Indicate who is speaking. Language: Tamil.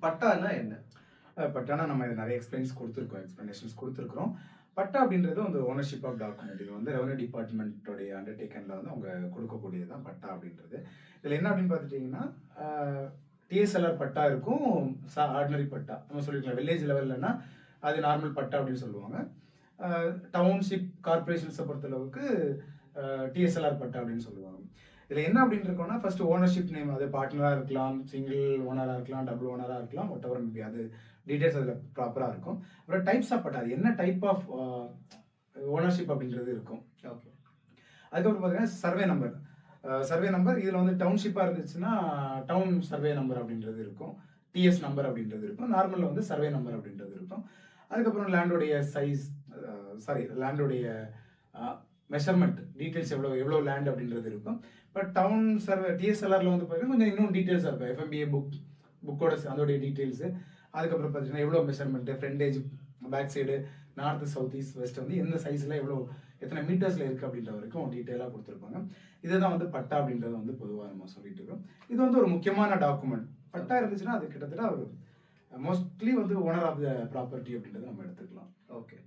Speaker 1: பட்டான்னா என்ன?
Speaker 2: பட்டானா நம்ம இது நிறைய எக்ஸ்பிளனேஷன்ஸ் கொடுத்துருக்கோம். பட்டா அப்படின்றது வந்து ஓனர்ஷிப் ஆஃப் டாக்குமெண்ட். இது வந்து ரெவன்யூ டிபார்ட்மெண்ட்டோடைய அண்டர்டேக்கன்ல வந்து அவங்க கொடுக்கக்கூடியது தான் பட்டா அப்படின்றது. இதில் என்ன அப்படின்னு பார்த்துட்டிங்கன்னா, டிஎஸ்எல்ஆர் பட்டா இருக்கும், ஆர்டினரி பட்டா. நம்ம சொல்லிக்கலாம் வில்லேஜ் லெவல்லனா அது நார்மல் பட்டா அப்படின்னு சொல்லுவாங்க. டவுன்ஷிப் கார்பரேஷன்ஸை பொறுத்தளவுக்கு டிஎஸ்எல்ஆர் பட்டா அப்படின்னு சொல்லுவாங்க. இதில் என்ன அப்படின்னு இருக்கோம்னா, ஃபர்ஸ்ட் ஓனர்ஷிப் நேம், அது பார்ட்னராக இருக்கலாம், சிங்கிள் ஓனராக இருக்கலாம், டபுள் ஓனராக இருக்கலாம், ஒட் எவர் மேபி, அது டீடைல்ஸ் அதில் ப்ராப்பராக இருக்கும். அப்புறம் டைப்ஸ் ஆஃப் பட்டா, அது என்ன டைப் ஆஃப் ஓனர்ஷிப் அப்படின்றது இருக்கும்.
Speaker 1: ஓகே.
Speaker 2: அதுக்கப்புறம் பார்த்தீங்கன்னா சர்வே நம்பர் இதில் வந்து டவுன்ஷிப்பாக இருந்துச்சுன்னா டவுன் சர்வே நம்பர் அப்படின்றது இருக்கும், டிஎஸ் நம்பர் அப்படின்றது இருக்கும், நார்மலில் வந்து சர்வே நம்பர் அப்படின்றது இருக்கும். அதுக்கப்புறம் லேண்டோடைய சைஸ், லேண்டோடைய மெஷர்மெண்ட் டீட்டெயில்ஸ், எவ்வளோ லேண்ட் அப்படின்றது இருக்கும். பட் டவுன் சர்வே டிஎஸ்எல்ஆரில் வந்து பார்த்தீங்கன்னா கொஞ்சம் இன்னும் டீட்டெயில்ஸாக இருக்கும். எஃப்எம்பிஏ புக்கோட அதோடைய டீட்டெயில்ஸு. அதுக்கப்புறம் பார்த்தீங்கன்னா எவ்வளோ measurement, frontage, back side, north, south, east, west வந்து எந்த சைஸில் எத்தனை மீட்டர்ஸில் இருக்குது அப்படின்ற வரைக்கும் டீட்டெயிலாக கொடுத்துருப்பாங்க. இதுதான் வந்து பட்டா அப்படின்றது வந்து பொதுவாக நம்ம சொல்லிட்டு இருக்கோம். இது வந்து ஒரு முக்கியமான டாக்குமெண்ட். பட்டா இருந்துச்சுன்னா அது கிட்டத்தட்ட ஒரு மோஸ்ட்லி வந்து ஓனர் ஆஃப் த ப்ராப்பர்ட்டி அப்படின்றத நம்ம எடுத்துக்கலாம்.
Speaker 1: ஓகே.